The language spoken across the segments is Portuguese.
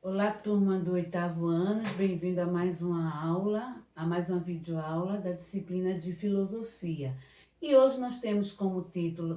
Olá, turma do oitavo ano, bem-vindo a mais uma aula, a mais uma videoaula da disciplina de filosofia. E hoje nós temos como título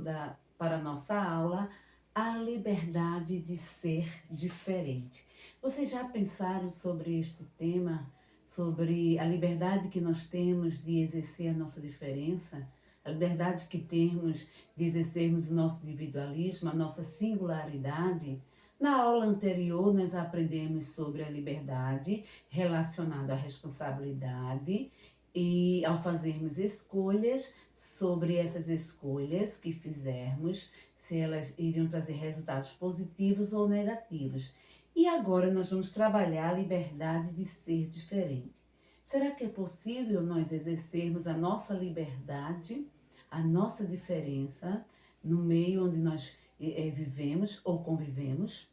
para a nossa aula a liberdade de ser diferente. Vocês já pensaram sobre este tema, sobre a liberdade que nós temos de exercer a nossa diferença? A liberdade que temos de exercermos o nosso individualismo, a nossa singularidade? Na aula anterior, nós aprendemos sobre a liberdade relacionada à responsabilidade e, ao fazermos escolhas, sobre essas escolhas que fizermos, se elas iriam trazer resultados positivos ou negativos. E agora nós vamos trabalhar a liberdade de ser diferente. Será que é possível nós exercermos a nossa liberdade, a nossa diferença, no meio onde nós vivemos ou convivemos?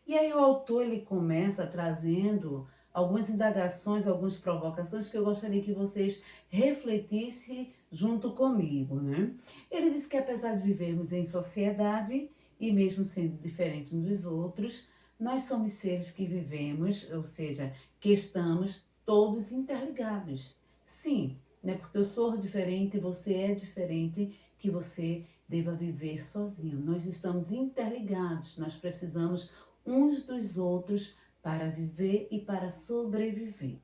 E aí o autor ele começa trazendo algumas indagações, algumas provocações que eu gostaria que vocês refletissem junto comigo, né? Ele diz que apesar de vivermos em sociedade e mesmo sendo diferentes uns dos outros, nós somos seres que vivemos, ou seja, que estamos todos interligados. Sim, né? Porque eu sou diferente, você é diferente, que você deva viver sozinho. Nós estamos interligados, nós precisamos uns dos outros para viver e para sobreviver.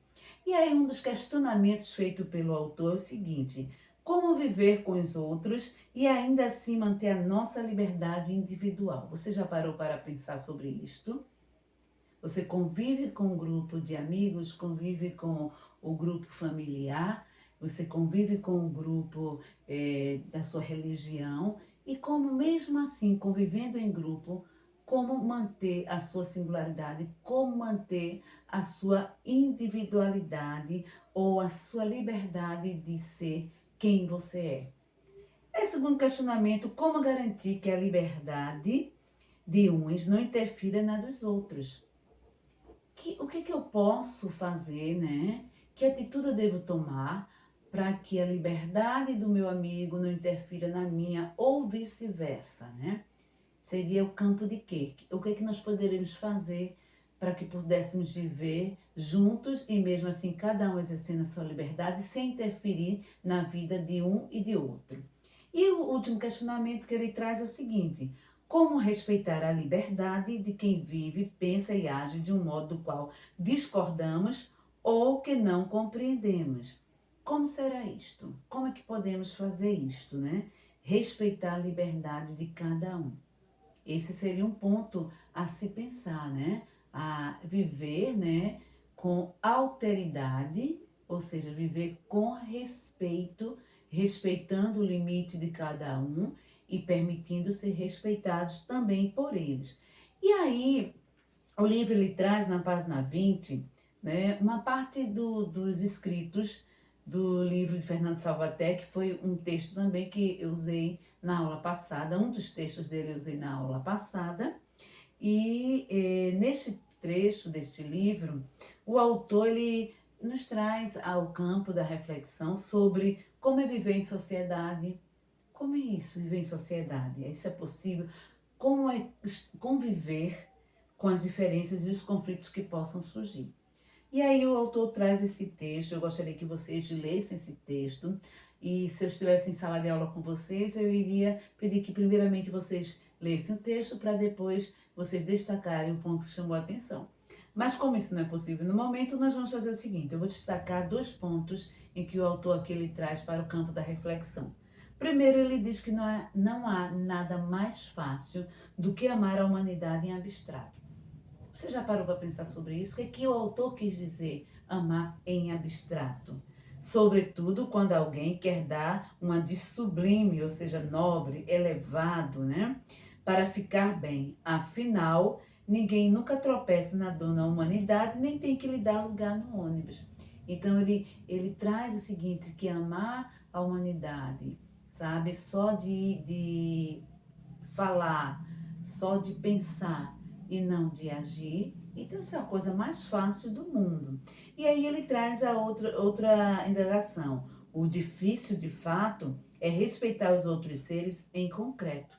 E aí um dos questionamentos feito pelo autor é o seguinte: como viver com os outros e ainda assim manter a nossa liberdade individual? Você já parou para pensar sobre isto? Você convive com um grupo de amigos, convive com o grupo familiar, você convive com o grupo da sua religião, e como mesmo assim, convivendo em grupo, como manter a sua singularidade, como manter a sua individualidade ou a sua liberdade de ser quem você é. É segundo questionamento, como garantir que a liberdade de uns não interfira na dos outros? O que eu posso fazer, né? Que atitude eu devo tomar para que a liberdade do meu amigo não interfira na minha ou vice-versa, né? Seria o campo de quê? O que é que nós poderíamos fazer para que pudéssemos viver juntos e mesmo assim cada um exercendo a sua liberdade sem interferir na vida de um e de outro? E o último questionamento que ele traz é o seguinte: como respeitar a liberdade de quem vive, pensa e age de um modo do qual discordamos ou que não compreendemos? Como será isto? Como é que podemos fazer isto, né? Respeitar a liberdade de cada um. Esse seria um ponto a se pensar, né? A viver, né, com alteridade, ou seja, viver com respeito, respeitando o limite de cada um e permitindo ser respeitados também por eles. E aí, o livro ele traz na página 20, né, uma parte dos escritos do livro de Fernando Salvater, que foi um texto também que eu usei na aula passada, um dos textos dele eu usei na aula passada, e neste trecho deste livro, o autor ele nos traz ao campo da reflexão sobre como é viver em sociedade, como é isso, viver em sociedade, isso é possível, como é conviver com as diferenças e os conflitos que possam surgir. E aí o autor traz esse texto, eu gostaria que vocês lessem esse texto, e se eu estivesse em sala de aula com vocês, eu iria pedir que primeiramente vocês lessem o texto para depois vocês destacarem o ponto que chamou a atenção. Mas como isso não é possível no momento, nós vamos fazer o seguinte: eu vou destacar dois pontos em que o autor aqui ele traz para o campo da reflexão. Primeiro, ele diz que não há nada mais fácil do que amar a humanidade em abstrato. Você já parou para pensar sobre isso? O que é que o autor quis dizer amar em abstrato? Sobretudo quando alguém quer dar uma de sublime, ou seja, nobre, elevado, né? Para ficar bem. Afinal, ninguém nunca tropeça na dor na humanidade, nem tem que lhe dar lugar no ônibus. Então ele traz o seguinte, que amar a humanidade, sabe? Só de falar, só de pensar e não de agir, então isso é a coisa mais fácil do mundo. E aí ele traz a outra indagação. O difícil, de fato, é respeitar os outros seres em concreto,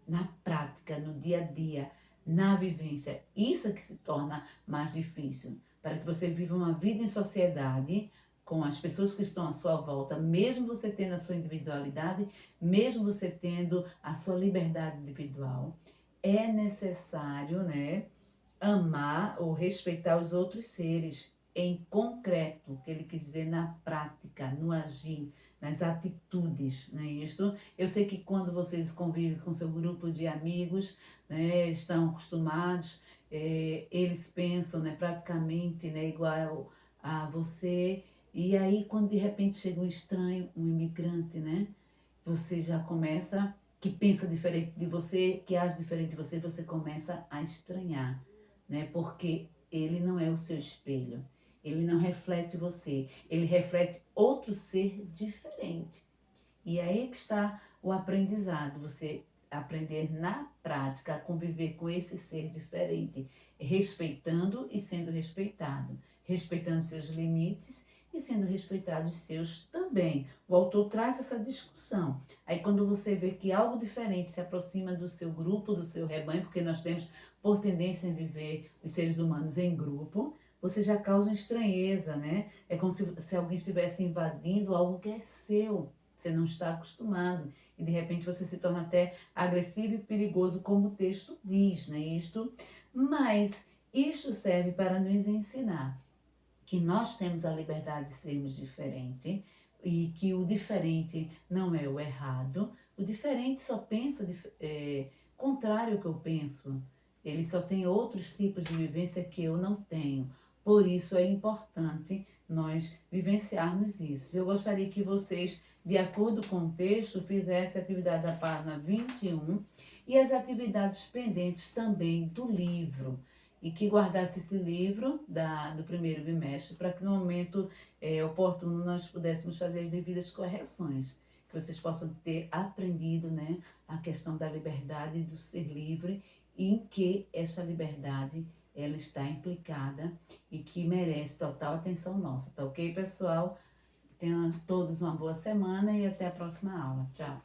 na prática, no dia a dia, na vivência. Isso é que se torna mais difícil, para que você viva uma vida em sociedade com as pessoas que estão à sua volta, mesmo você tendo a sua individualidade, mesmo você tendo a sua liberdade individual, é necessário, né, amar ou respeitar os outros seres em concreto, que ele quis dizer na prática, no agir, nas atitudes, não é isto? Eu sei que quando vocês convivem com seu grupo de amigos, né, estão acostumados, eles pensam, né, praticamente, né, igual a você, e aí quando de repente chega um estranho, um imigrante, né, você já começa, que pensa diferente de você, que age diferente de você, você começa a estranhar, né? Porque ele não é o seu espelho, ele não reflete você, ele reflete outro ser diferente. E aí que está o aprendizado, você aprender na prática a conviver com esse ser diferente, respeitando e sendo respeitado, respeitando seus limites e sendo respeitados os seus também. O autor traz essa discussão. Aí quando você vê que algo diferente se aproxima do seu grupo, do seu rebanho, porque nós temos por tendência em viver os seres humanos em grupo, você já causa uma estranheza, né? É como se alguém estivesse invadindo algo que é seu. Você não está acostumado e de repente você se torna até agressivo e perigoso, como o texto diz, né? Mas isto serve para nos ensinar que nós temos a liberdade de sermos diferentes e que o diferente não é o errado. O diferente só pensa contrário ao que eu penso. Ele só tem outros tipos de vivência que eu não tenho. Por isso é importante nós vivenciarmos isso. Eu gostaria que vocês, de acordo com o texto, fizessem a atividade da página 21 e as atividades pendentes também do livro. E que guardasse esse livro do primeiro bimestre para que no momento oportuno nós pudéssemos fazer as devidas correções. Que vocês possam ter aprendido, né, a questão da liberdade do ser livre e em que essa liberdade ela está implicada e que merece total atenção nossa. Tá ok, pessoal? Tenham todos uma boa semana e até a próxima aula. Tchau!